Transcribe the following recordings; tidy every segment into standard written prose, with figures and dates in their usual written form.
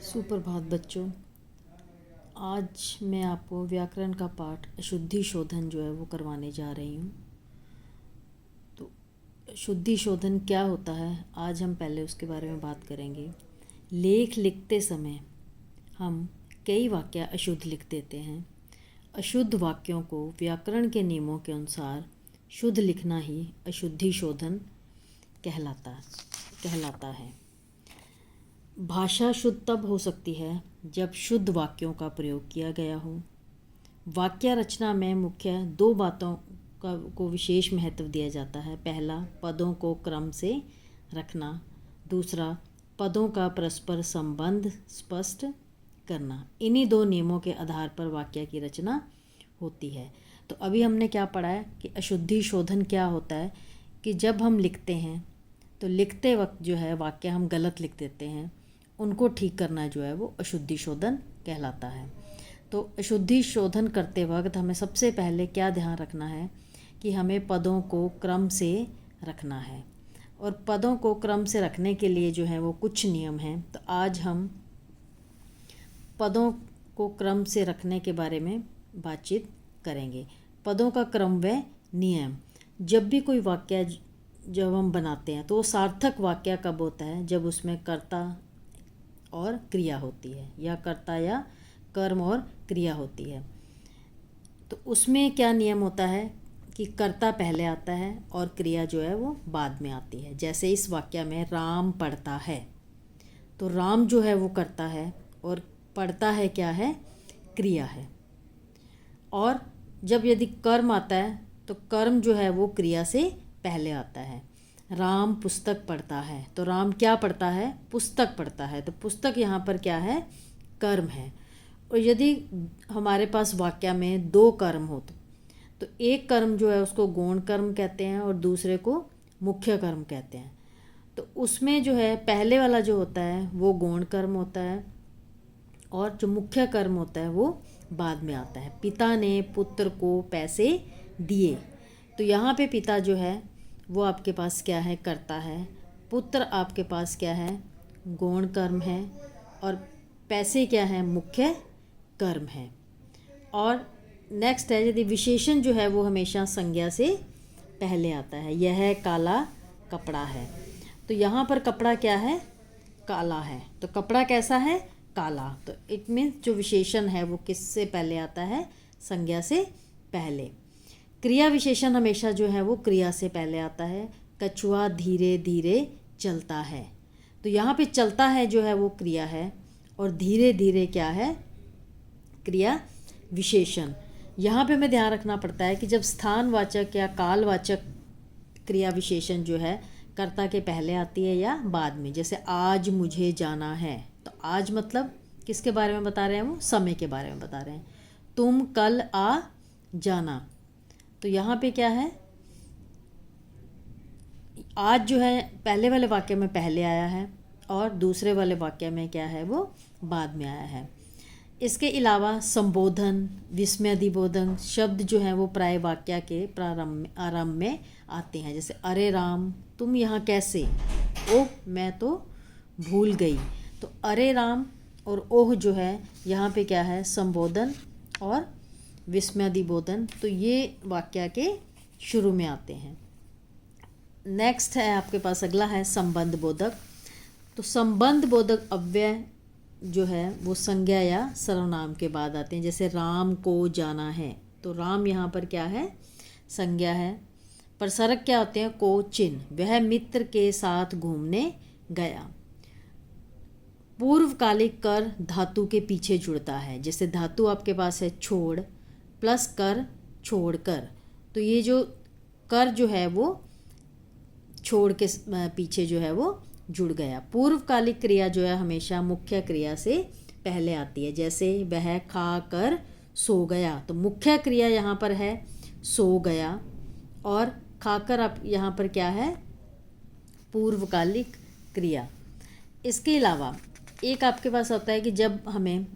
सुप्रभात बच्चों। आज मैं आपको व्याकरण का पाठ शुद्धि शोधन जो है वो करवाने जा रही हूँ। तो शुद्धि शोधन क्या होता है, आज हम पहले उसके बारे में बात करेंगे। लेख लिखते समय हम कई वाक्य अशुद्ध लिख देते हैं। अशुद्ध वाक्यों को व्याकरण के नियमों के अनुसार शुद्ध लिखना ही अशुद्धि शोधन कहलाता है। भाषा शुद्ध तब हो सकती है जब शुद्ध वाक्यों का प्रयोग किया गया हो। वाक्य रचना में मुख्य दो बातों को विशेष महत्व दिया जाता है। पहला, पदों को क्रम से रखना। दूसरा, पदों का परस्पर संबंध स्पष्ट करना। इन्हीं दो नियमों के आधार पर वाक्य की रचना होती है। तो अभी हमने क्या पढ़ा है कि अशुद्धि शोधन क्या होता है कि जब हम लिखते हैं तो लिखते वक्त जो है वाक्य हम गलत लिख देते हैं, उनको ठीक करना जो है वो अशुद्धि शोधन कहलाता है। तो अशुद्धि शोधन करते वक्त हमें सबसे पहले क्या ध्यान रखना है कि हमें पदों को क्रम से रखना है। और पदों को क्रम से रखने के लिए जो है वो कुछ नियम हैं। तो आज हम पदों को क्रम से रखने के बारे में बातचीत करेंगे। पदों का क्रम व नियम। जब भी कोई वाक्य जब हम बनाते हैं तो वो सार्थक वाक्य कब होता है, जब उसमें कर्ता और क्रिया होती है, या कर्ता या कर्म और क्रिया होती है। तो उसमें क्या नियम होता है कि कर्ता पहले आता है और क्रिया जो है वो बाद में आती है। जैसे इस वाक्य में राम पढ़ता है, तो राम जो है वो कर्ता है और पढ़ता है क्या है, क्रिया है। और जब यदि कर्म आता है तो कर्म जो है वो क्रिया से पहले आता है। राम पुस्तक पढ़ता है, तो राम क्या पढ़ता है, पुस्तक पढ़ता है। तो पुस्तक यहाँ पर क्या है, कर्म है। और यदि हमारे पास वाक्य में दो कर्म हो तो एक कर्म जो है उसको गौण कर्म कहते हैं और दूसरे को मुख्य कर्म कहते हैं। तो उसमें जो है पहले वाला जो होता है वो गौण कर्म होता है और जो मुख्य कर्म होता है वो बाद में आता है। पिता ने पुत्र को पैसे दिए, तो यहाँ पे पिता जो है वो आपके पास क्या है, कर्ता है। पुत्र आपके पास क्या है, गौण कर्म है। और पैसे क्या है, मुख्य कर्म है। और नेक्स्ट है, यदि विशेषण जो है वो हमेशा संज्ञा से पहले आता है। यह काला कपड़ा है, तो यहाँ पर कपड़ा क्या है, काला है। तो कपड़ा कैसा है, काला। तो इट मीन्स जो विशेषण है वो किससे पहले आता है, संज्ञा से पहले। क्रिया विशेषण हमेशा जो है वो क्रिया से पहले आता है। कछुआ धीरे धीरे चलता है, तो यहाँ पे चलता है जो है वो क्रिया है और धीरे धीरे क्या है, क्रिया विशेषण। यहाँ पे हमें ध्यान रखना पड़ता है कि जब स्थानवाचक या कालवाचक क्रिया विशेषण जो है कर्ता के पहले आती है या बाद में। जैसे आज मुझे जाना है, तो आज मतलब किसके बारे में बता रहे हैं, वो समय के बारे में बता रहे हैं। तुम कल आ जाना, तो यहाँ पे क्या है, आज जो है पहले वाले वाक्य में पहले आया है और दूसरे वाले वाक्य में क्या है, वो बाद में आया है। इसके अलावा संबोधन, विस्मयादिबोधन शब्द जो है वो प्राय वाक्य के आरंभ में आते हैं। जैसे अरे राम तुम यहाँ कैसे, ओह मैं तो भूल गई। तो अरे राम और ओह जो है यहाँ पे क्या है, संबोधन और विस्मयादिबोधन। तो ये वाक्य के शुरू में आते हैं। नेक्स्ट है आपके पास, अगला है संबंध बोधक। तो संबंध बोधक अव्यय जो है वो संज्ञा या सर्वनाम के बाद आते हैं। जैसे राम को जाना है, तो राम यहाँ पर क्या है, संज्ञा है। प्रसरक क्या होते हैं, को चिन्ह। वह मित्र के साथ घूमने गया। पूर्वकालिक कर धातु के पीछे जुड़ता है। जैसे धातु आपके पास है छोड़ प्लस कर, छोड़ कर। तो ये जो कर जो है वो छोड़ के पीछे जो है वो जुड़ गया। पूर्वकालिक क्रिया जो है हमेशा मुख्य क्रिया से पहले आती है। जैसे वह खा कर सो गया, तो मुख्य क्रिया यहाँ पर है सो गया और खाकर आप यहाँ पर क्या है, पूर्वकालिक क्रिया। इसके अलावा एक आपके पास होता है कि जब हमें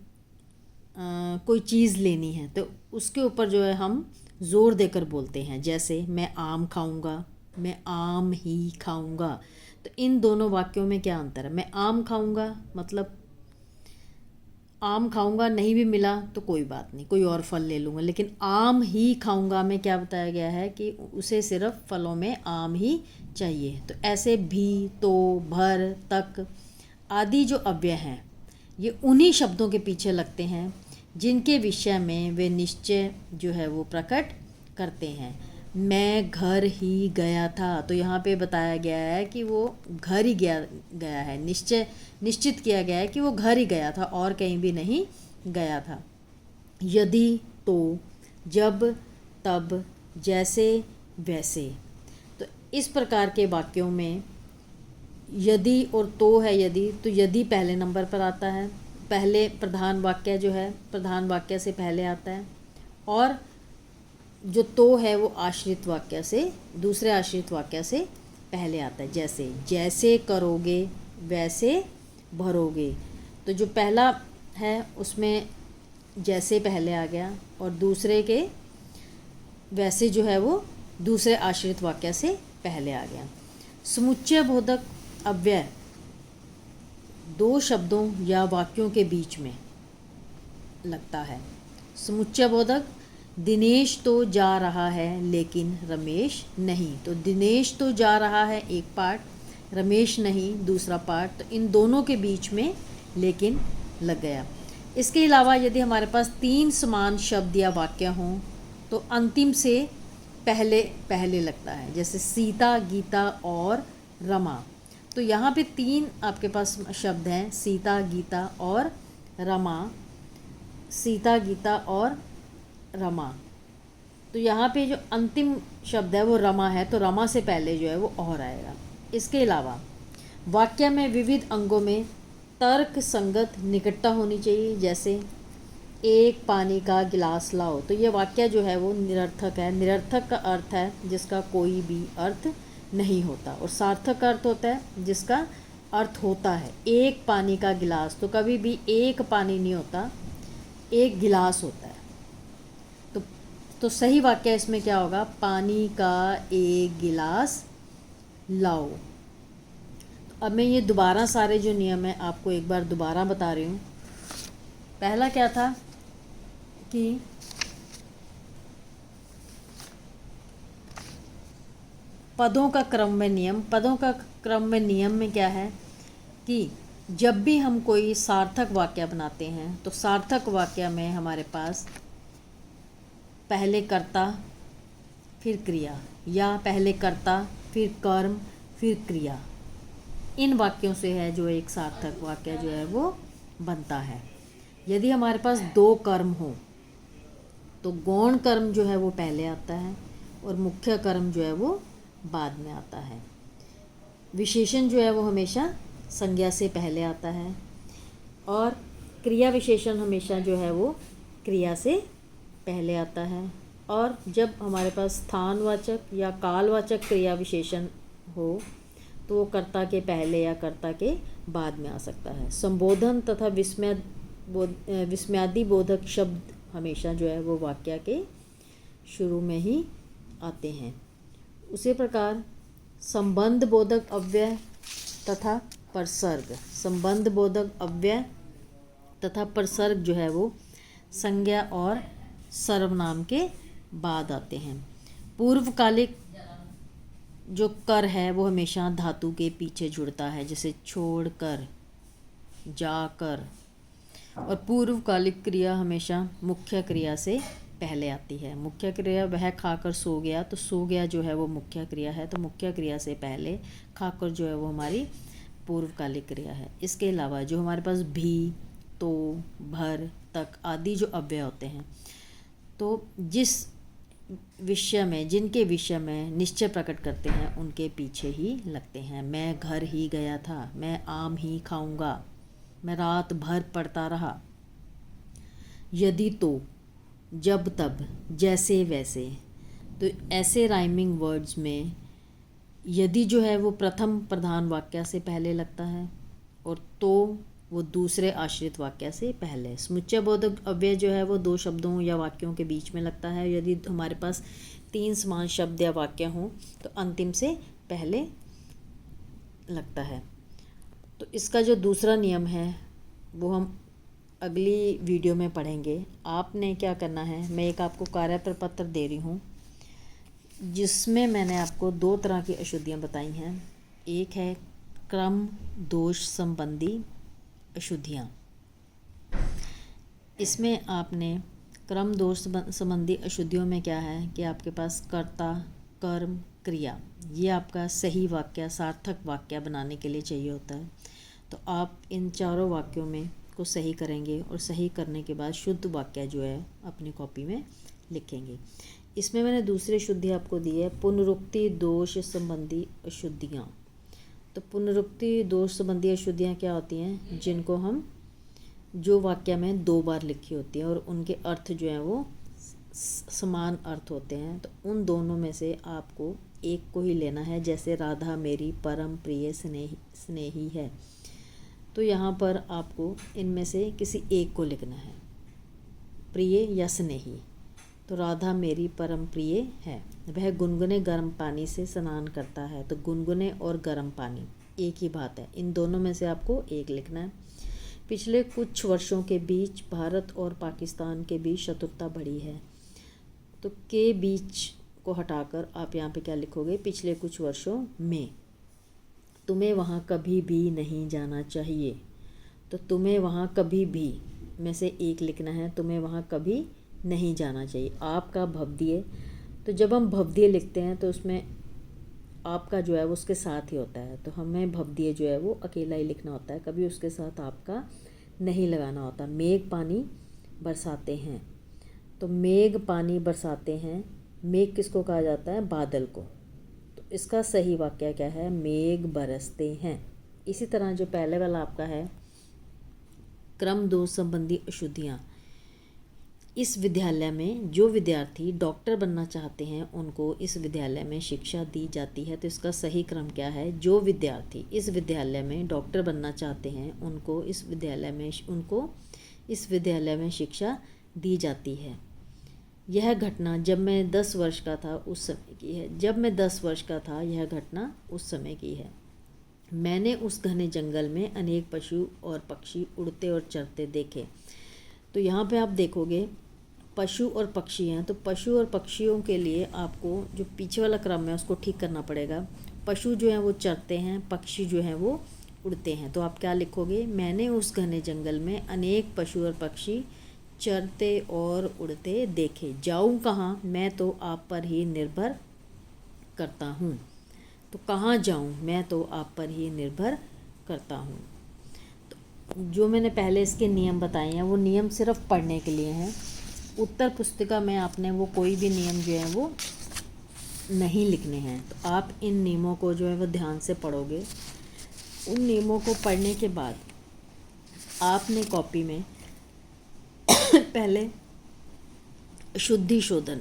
कोई चीज़ लेनी है तो उसके ऊपर जो है हम ज़ोर देकर बोलते हैं। जैसे मैं आम खाऊंगा, मैं आम ही खाऊंगा। तो इन दोनों वाक्यों में क्या अंतर है, मैं आम खाऊंगा मतलब आम खाऊंगा, नहीं भी मिला तो कोई बात नहीं, कोई और फल ले लूँगा, लेकिन आम ही खाऊंगा में क्या बताया गया है कि उसे सिर्फ फलों में आम ही चाहिए। तो ऐसे भी, तो, भर, तक आदि जो अव्यय हैं ये उन्हीं शब्दों के पीछे लगते हैं जिनके विषय में वे निश्चय जो है वो प्रकट करते हैं। मैं घर ही गया था, तो यहाँ पे बताया गया है कि वो घर ही गया है, निश्चित किया गया है कि वो घर ही गया था और कहीं भी नहीं गया था। यदि, तो, जब, तब, जैसे, वैसे, तो इस प्रकार के वाक्यों में यदि और तो है। यदि तो यदि पहले नंबर पर आता है, पहले प्रधान वाक्य जो है प्रधान वाक्य से पहले आता है, और जो तो है वो आश्रित वाक्य से, दूसरे आश्रित वाक्य से पहले आता है। जैसे, जैसे करोगे वैसे भरोगे, तो जो पहला है उसमें जैसे पहले आ गया, और दूसरे के वैसे जो है वो दूसरे आश्रित वाक्य से पहले आ गया। समुच्चय बोधक अव्यय दो शब्दों या वाक्यों के बीच में लगता है। समुच्चय बोधक, दिनेश तो जा रहा है लेकिन रमेश नहीं, तो दिनेश तो जा रहा है एक पार्ट, रमेश नहीं दूसरा पार्ट, तो इन दोनों के बीच में लेकिन लग गया। इसके अलावा यदि हमारे पास तीन समान शब्द या वाक्य हों तो अंतिम से पहले लगता है, जैसे सीता, गीता और रमा। तो यहाँ पे तीन आपके पास शब्द हैं, सीता, गीता और रमा, सीता, गीता और रमा। तो यहाँ पे जो अंतिम शब्द है वो रमा है, तो रमा से पहले जो है वो और आएगा। इसके अलावा वाक्य में विविध अंगों में तर्क संगत निकटता होनी चाहिए, जैसे एक पानी का गिलास लाओ, तो ये वाक्य जो है वो निरर्थक है। निरर्थक का अर्थ है जिसका कोई भी अर्थ नहीं होता, और सार्थक का अर्थ होता है जिसका अर्थ होता है। एक पानी का गिलास, तो कभी भी एक पानी नहीं होता, एक गिलास होता है। तो सही वाक्य इसमें क्या होगा, पानी का एक गिलास लाओ। तो अब मैं ये दोबारा सारे जो नियम है आपको एक बार दोबारा बता रही हूँ। पहला क्या था कि पदों का क्रम में नियम। पदों का क्रम में नियम में क्या है कि जब भी हम कोई सार्थक वाक्य बनाते हैं तो सार्थक वाक्य में हमारे पास पहले कर्ता फिर क्रिया, या पहले कर्ता फिर कर्म फिर क्रिया, इन वाक्यों से है जो एक सार्थक वाक्य जो है वो बनता है। यदि हमारे पास दो कर्म हो तो गौण कर्म जो है वो पहले आता है और मुख्य कर्म जो है वो बाद में आता है। विशेषण जो है वो हमेशा संज्ञा से पहले आता है, और क्रिया विशेषण हमेशा जो है वो क्रिया से पहले आता है। और जब हमारे पास स्थानवाचक या कालवाचक क्रिया विशेषण हो तो वो कर्ता के पहले या कर्ता के बाद में आ सकता है। संबोधन तथा विस्मयादि बोधक शब्द हमेशा जो है वो वाक्य के शुरू में ही आते हैं। उसी प्रकार संबंध बोधक अव्यय तथा परसर्ग, संबंध बोधक अव्यय तथा परसर्ग जो है वो संज्ञा और सर्वनाम के बाद आते हैं। पूर्वकालिक जो कर है वो हमेशा धातु के पीछे जुड़ता है, जैसे छोड़कर, जाकर, और पूर्वकालिक क्रिया हमेशा मुख्य क्रिया से पहले आती है। मुख्य क्रिया, वह खाकर सो गया, तो सो गया जो है वो मुख्य क्रिया है, तो मुख्य क्रिया से पहले खाकर जो है वो हमारी पूर्वकालिक क्रिया है। इसके अलावा जो हमारे पास भी, तो, भर, तक आदि जो अव्यय होते हैं, तो जिस विषय में, जिनके विषय में निश्चय प्रकट करते हैं उनके पीछे ही लगते हैं। मैं घर ही गया था, मैं आम ही खाऊंगा, मैं रात भर पढ़ता रहा। यदि, तो, जब, तब, जैसे, वैसे, तो ऐसे राइमिंग वर्ड्स में यदि जो है वो प्रथम प्रधान वाक्य से पहले लगता है, और तो वो दूसरे आश्रित वाक्य से पहले। समुच्चय बोधक अव्यय जो है वो दो शब्दों या वाक्यों के बीच में लगता है। यदि हमारे पास तीन समान शब्द या वाक्य हों तो अंतिम से पहले लगता है। तो इसका जो दूसरा नियम है वो हम अगली वीडियो में पढ़ेंगे। आपने क्या करना है, मैं एक आपको कार्य प्रपत्र दे रही हूँ जिसमें मैंने आपको 2 तरह की अशुद्धियाँ बताई हैं। एक है क्रम दोष संबंधी अशुद्धियाँ। इसमें आपने क्रम दोष संबंधी अशुद्धियों में क्या है कि आपके पास कर्ता, कर्म, क्रिया, ये आपका सही वाक्य, सार्थक वाक्य बनाने के लिए चाहिए होता है। तो आप इन चारों वाक्यों में को सही करेंगे और सही करने के बाद शुद्ध वाक्य जो है अपनी कॉपी में लिखेंगे। इसमें मैंने दूसरी शुद्धि आपको दी है पुनरुक्ति दोष संबंधी अशुद्धियाँ। तो पुनरुक्ति दोष संबंधी अशुद्धियाँ क्या होती हैं, जिनको हम जो वाक्य में 2 बार लिखी होती है और उनके अर्थ जो हैं वो समान अर्थ होते हैं। तो उन दोनों में से आपको एक को ही लेना है। जैसे राधा मेरी परम प्रिय स्नेही है, तो यहाँ पर आपको इनमें से किसी एक को लिखना है, प्रिय या स्नेही। तो राधा मेरी परम प्रिय है, वह गुनगुने गर्म पानी से स्नान करता है। तो गुनगुने और गर्म पानी एक ही बात है, इन दोनों में से आपको एक लिखना है। पिछले कुछ वर्षों के बीच भारत और पाकिस्तान के बीच शत्रुता बढ़ी है। तो के बीच को हटाकर आप यहाँ पे क्या लिखोगे, पिछले कुछ वर्षों में। तुम्हें वहाँ कभी भी नहीं जाना चाहिए। तो तुम्हें वहाँ कभी भी में से एक लिखना है, तुम्हें वहाँ कभी नहीं जाना चाहिए। आपका भवदीय, तो जब हम भवदीय लिखते हैं तो उसमें आपका जो है वो उसके साथ ही होता है। तो हमें भवदीय जो है वो अकेला ही लिखना होता है, कभी उसके साथ आपका नहीं लगाना होता। मेघ पानी बरसाते हैं, तो मेघ पानी बरसाते हैं, मेघ किसको कहा जाता है, बादल को। तो इसका सही वाक्य क्या है, मेघ बरसते हैं। इसी तरह जो पहले वाला आपका है क्रम दोष संबंधी अशुद्धियाँ। इस विद्यालय में जो विद्यार्थी डॉक्टर बनना चाहते हैं उनको इस विद्यालय में शिक्षा दी जाती है। तो इसका सही क्रम क्या है, जो विद्यार्थी इस विद्यालय में डॉक्टर बनना चाहते हैं उनको इस विद्यालय में शिक्षा दी जाती है। यह घटना जब मैं 10 वर्ष का था उस समय की है। जब मैं 10 वर्ष का था यह घटना उस समय की है। मैंने उस घने जंगल में अनेक पशु और पक्षी उड़ते और चरते देखे। तो यहाँ पे आप देखोगे पशु और पक्षी हैं, तो पशु और पक्षियों के लिए आपको जो पीछे वाला क्रम है उसको ठीक करना पड़ेगा। पशु जो हैं वो चरते हैं, पक्षी जो हैं वो उड़ते हैं। तो आप क्या लिखोगे, मैंने उस घने जंगल में अनेक पशु और पक्षी चरते और उड़ते देखे। जाऊँ कहाँ, मैं तो आप पर ही निर्भर करता हूँ। तो कहाँ जाऊँ, मैं तो आप पर ही निर्भर करता हूँ। तो जो मैंने पहले इसके नियम बताए हैं वो नियम सिर्फ पढ़ने के लिए हैं। उत्तर पुस्तिका में आपने वो कोई भी नियम जो है वो नहीं लिखने हैं। तो आप इन नियमों को जो है वो ध्यान से पढ़ोगे। उन नियमों को पढ़ने के बाद आपने कॉपी में पहले शुद्धि शोधन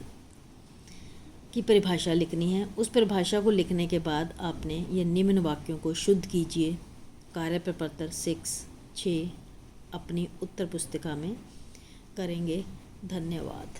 की परिभाषा लिखनी है। उस परिभाषा को लिखने के बाद आपने ये निम्न वाक्यों को शुद्ध कीजिए। कार्य प्रपत्र 6 अपनी उत्तर पुस्तिका में करेंगे। धन्यवाद।